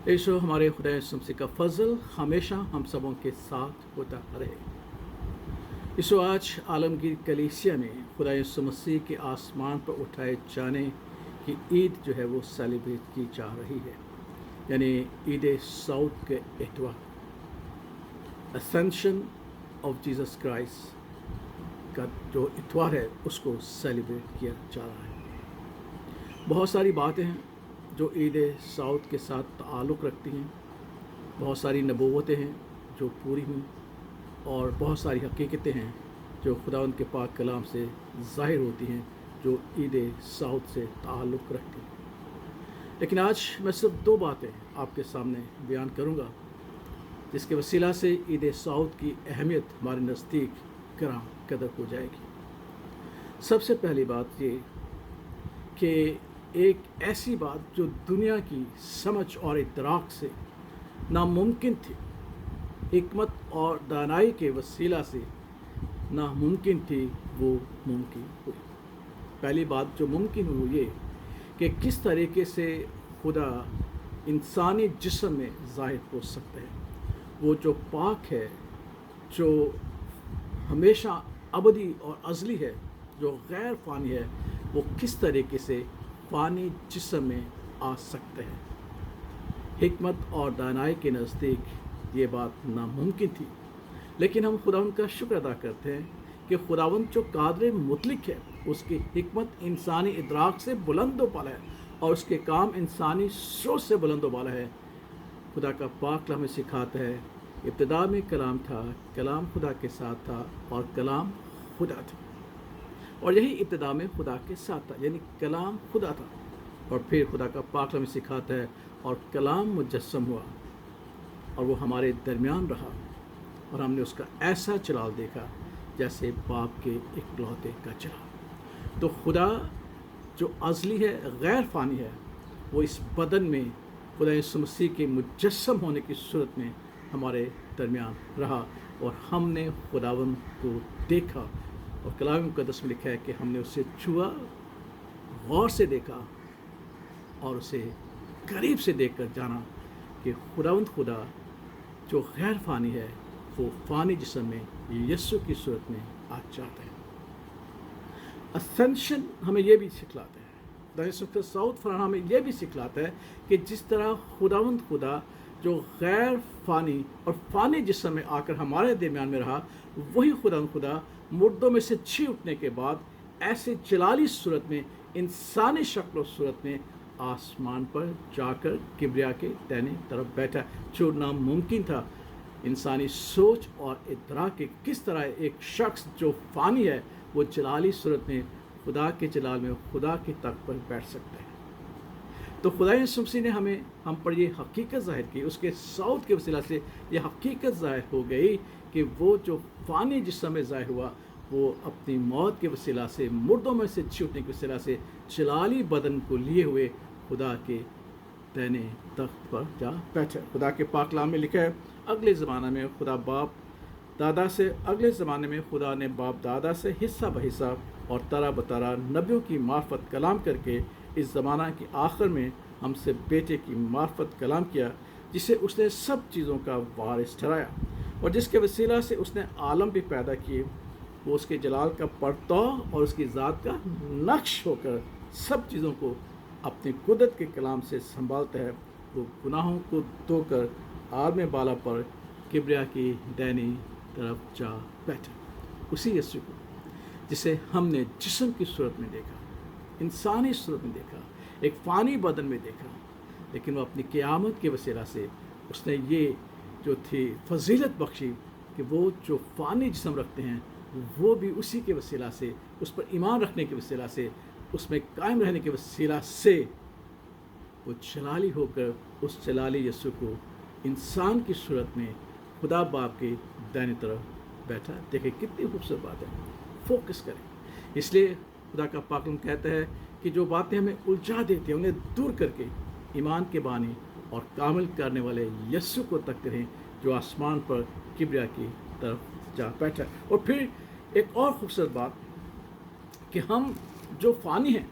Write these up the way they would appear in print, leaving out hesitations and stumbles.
यीशु हमारे खुदा यीशु मसीह का फजल हमेशा हम सबों के साथ होता रहे। यीशु आज आलमगीर कलीसिया में खुदा यीशु मसीह के आसमान पर उठाए जाने की ईद जो है वो सेलिब्रेट की जा रही है, यानी ईद सऊद के इतवार, असेंशन ऑफ जीसस क्राइस्ट का जो इतवार है उसको सेलिब्रेट किया जा रहा है। बहुत सारी बातें हैं जो ईद सऊद के साथ ताल्लुक़ रखती हैं, बहुत सारी नबूवतें हैं जो पूरी हुई और बहुत सारी हकीकतें हैं जो खुदा उनके पाक कलाम से ज़ाहिर होती हैं जो ईद सऊद से ताल्लुक़ रखती हैं। लेकिन आज मैं सिर्फ दो बातें आपके सामने बयान करूंगा जिसके वसीला से ईद सऊद की अहमियत हमारे नज़दीक करा कदर हो जाएगी। सबसे पहली बात ये कि एक ऐसी बात जो दुनिया की समझ और इदराक से नामुमकिन थी, हिकमत और दानाई के वसीला से नामुमकिन थी, वो मुमकिन हुई। पहली बात जो मुमकिन हुई ये कि किस तरीके से खुदा इंसानी जिस्म में ज़ाहिर हो सकता है। वो जो पाक है, जो हमेशा अबदी और अज़ली है, जो गैर फ़ानी है, वो किस तरीके से फ़ानी जिस्म में आ सकते हैं। हिकमत और दानाई के नज़दीक ये बात नामुमकिन थी, लेकिन हम खुदावंद का शुक्र अदा करते हैं कि खुदावंद जो कादिर मुतलक है, उसकी हिकमत इंसानी इदराक से बुलंद वाला है और उसके काम इंसानी सोच से बुलंद वाला है। खुदा का पाक हमें सिखाता है, इब्तिदा में कलाम था, कलाम खुदा के साथ था और कलाम खुदा था, और यही इब्तिदा में खुदा के साथ था, यानी कलाम खुदा था। और फिर खुदा का पाक हमें सिखाता है और कलाम मुजस्सम हुआ और वो हमारे दरमियान रहा और हमने उसका ऐसा जलाल देखा जैसे बाप के इकलौते का जलाल। तो खुदा जो अज़ली है, गैर फ़ानी है, वो इस बदन में खुदा यीशु मसीह के मुजस्सम होने की सूरत में हमारे दरमियान रहा और हमने खुदावंद को देखा। और कलाम मुक़द्दस में लिखा है कि हमने उसे छुआ, गौर से देखा और उसे करीब से देखकर जाना कि खुदावंद खुदा जो गैर फ़ानी है वो फ़ानी जिस्म में यीशु की सूरत में आ जाता है। असेंशन हमें ये भी सिखलाता है, सऊद फरहान हमें यह भी सिखलाता है कि जिस तरह खुदावंद खुदा जो गैर फ़ानी और फ़ानी जिस्म में आकर हमारे दरमियान में रहा, वही खुदावंद खुदा मुर्दों में से जी उठने के बाद ऐसे जलाली सूरत में, इंसानी शक्ल और सूरत में आसमान पर जाकर किबरिया के दाहिने तरफ बैठा, जो नामुमकिन था इंसानी सोच और इदराक के। किस तरह एक शख्स जो फ़ानी है वो जलाली सूरत में खुदा के जलाल में खुदा की तख्त पर बैठ सकता है। तो खुदा यीशु मसीह ने हम पर ये हकीकत ज़ाहिर की, उसके सऊद के वसीला से ये हकीकत ज़ाहिर हो गई कि वो जो फ़ानी जिस्म में ज़ाहिर हुआ वो अपनी मौत के वसीला से, मुर्दों में से जी उठने के वसीला से जलाली बदन को लिए हुए खुदा के दाहिने तख्त पर जा बैठे। खुदा के पाक कलाम में लिखा है, अगले ज़माने में खुदा ने बाप दादा से हिस्सा बहिस्सा और तरा बतरा नबियों की मार्फत कलाम करके इस ज़माना के आखिर में हमसे बेटे की मार्फत कलाम किया, जिसे उसने सब चीज़ों का वारिस ठहराया और जिसके वसीला से उसने आलम भी पैदा किए। वो उसके जलाल का परताव और उसकी ज़ात का नक्श होकर सब चीज़ों को अपनी कुदरत के कलाम से संभालता है। वो गुनाहों को धोकर आलम बाला पर किबरिया की दाहिनी तरफ जा बैठा। उसी यीशु को जिसे हमने जिस्म की सूरत में देखा, इंसानी सूरत में देखा, एक फ़ानी बदन में देखा, लेकिन वो अपनी क़यामत के वसीला से उसने ये जो थी फजीलत बख्शी कि वो जो फ़ानी जिस्म रखते हैं वो भी उसी के वसीला से, उस पर ईमान रखने के वसीला से, उसमें कायम रहने के वसीला से वो जलाली होकर उस जलाली यीशु को इंसान की सूरत में खुदा बाप के दाहिनी तरफ बैठा। देखें कितनी खूबसूरत बात है, फोकस करें। इसलिए खुदा का पाक कलाम कहता है कि जो बातें हमें उलझा देती हैं उन्हें दूर करके ईमान के बानी और कामिल करने वाले यीशु को तक करें जो आसमान पर किबरिया की तरफ जा बैठा। और फिर एक और खूबसूरत बात कि हम जो फ़ानी हैं,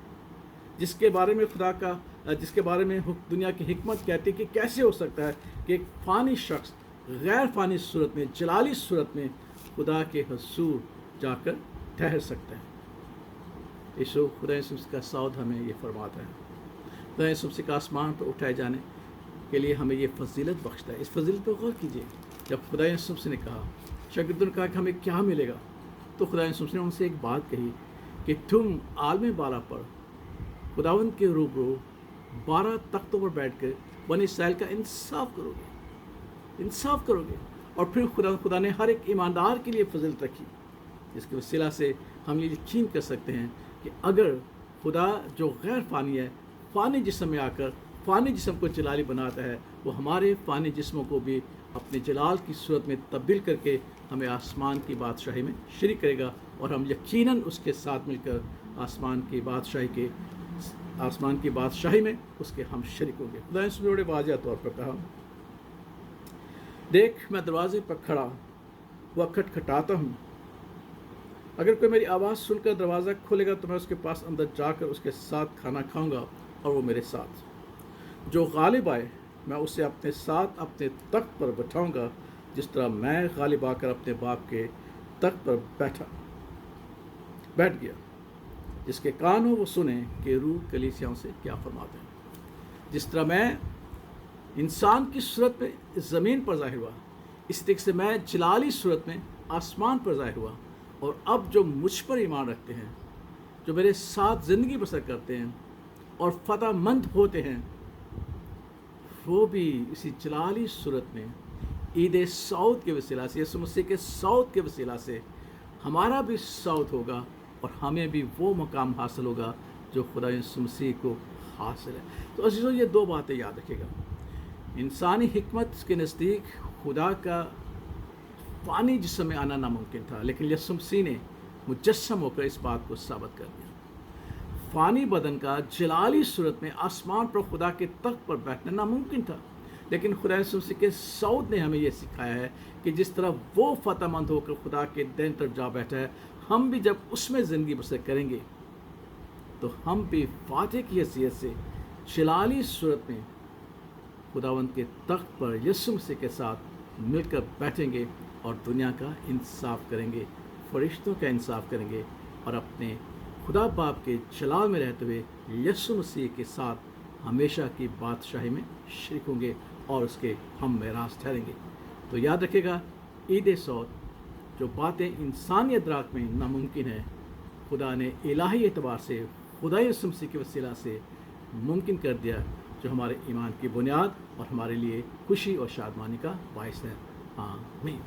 जिसके बारे में खुदा का जिसके बारे में दुनिया की हिकमत कहती है कि कैसे हो सकता है कि एक फ़ानी शख्स गैर फ़ानी सूरत में, जलाली सूरत में खुदा के हुजूर जाकर ठहर सकते हैं। यीशु खुदा यीशु मसीह का सौद हमें ये फरमाता है। खुदा यीशु मसीह का आसमान पर उठाए जाने के लिए हमें ये फजीलत बख्शता है। इस फजीलत पर गौर कीजिए। जब खुदा यीशु मसीह ने कहा, शागिर्दों ने कहा कि हमें क्या मिलेगा, तो खुदा यीशु मसीह ने उनसे एक बात कही कि तुम आलम बाला पर खुदावंद के रूबरू 12 तख्तों पर बैठ कर बनी इसराइल का इंसाफ करोगे। और फिर खुदा ने हर एक ईमानदार के लिए फजीलत रखी, जिसके वसीला से हम ये यकीन कर सकते हैं कि अगर खुदा जो गैर फ़ानी है, फ़ानी जिस्म में आकर फ़ानी जिस्म को जलाली बनाता है, वो हमारे फ़ानी जिस्मों को भी अपने जलाल की सूरत में तब्दील करके हमें आसमान की बादशाही में शरीक करेगा, और हम यकीनन उसके साथ मिलकर आसमान की बादशाही में उसके हम शरीक होंगे। खुदा ने बड़े वाज़ेह तौर पर कहा, देख मैं दरवाजे पर खड़ा व खटखटाता हूँ, अगर कोई मेरी आवाज़ सुनकर दरवाज़ा खोलेगा तो मैं उसके पास अंदर जाकर उसके साथ खाना खाऊंगा और वो मेरे साथ। जो गालिब आए मैं उसे अपने साथ अपने तख्त पर बैठाऊंगा, जिस तरह मैं गालिब आकर अपने बाप के तख्त पर बैठ गया। जिसके कान हो वो सुने कि रूह कलीसियाओं से क्या फरमाते हैं। जिस तरह मैं इंसान की सूरत में ज़मीन पर ज़ाहिर हुआ, इस तरीके से मैं जलाली सूरत में आसमान पर ज़ाहिर हुआ। और अब जो मुझ पर ईमान रखते हैं, जो मेरे साथ ज़िंदगी बसर करते हैं और फ़तहमंद होते हैं, वो भी इसी जलाली सूरत में ईद सऊद के वसीला से, यीशु मसीह के सऊद के वसीला से हमारा भी सऊद होगा और हमें भी वो मकाम हासिल होगा जो खुदा यीशु मसीह को हासिल है। तो अज़ीज़ों, ये दो बातें याद रखिएगा। इंसानी हिकमत के नज़दीक खुदा का फ़ानी जिस्म में आना नामुमकिन था, लेकिन यीशु मसीह ने मुजस्सम होकर इस बात को साबित कर दिया। फ़ानी बदन का जलाली सूरत में आसमान पर खुदा के तख्त पर बैठना नामुमकिन था, लेकिन खुदा यीशु मसीह के सऊद ने हमें यह सिखाया है कि जिस तरह वो फ़तहमंद होकर खुदा के दाहिनी तरफ जा बैठा है, हम भी जब उसमें ज़िंदगी बसर करेंगे तो हम भी फातिह की हैसियत से जलाली सूरत में खुदावंद के तख्त पर यीशु मसीह के साथ मिलकर बैठेंगे और दुनिया का इंसाफ करेंगे, फरिश्तों का इंसाफ करेंगे, और अपने खुदा बाप के जलाल में रहते हुए यीशु मसीह के साथ हमेशा की बादशाही में शरीक होंगे और उसके हम मेरास ठहरेंगे। तो याद रखिएगा, ईद सऊद जो बातें इंसानी अदराक में नामुमकिन है, खुदा ने इलाही एतबार से खुदा यीशु मसीह के वसीला से मुमकिन कर दिया, जो हमारे ईमान की बुनियाद और हमारे लिए खुशी और शादमानी का बायस है। आमीन।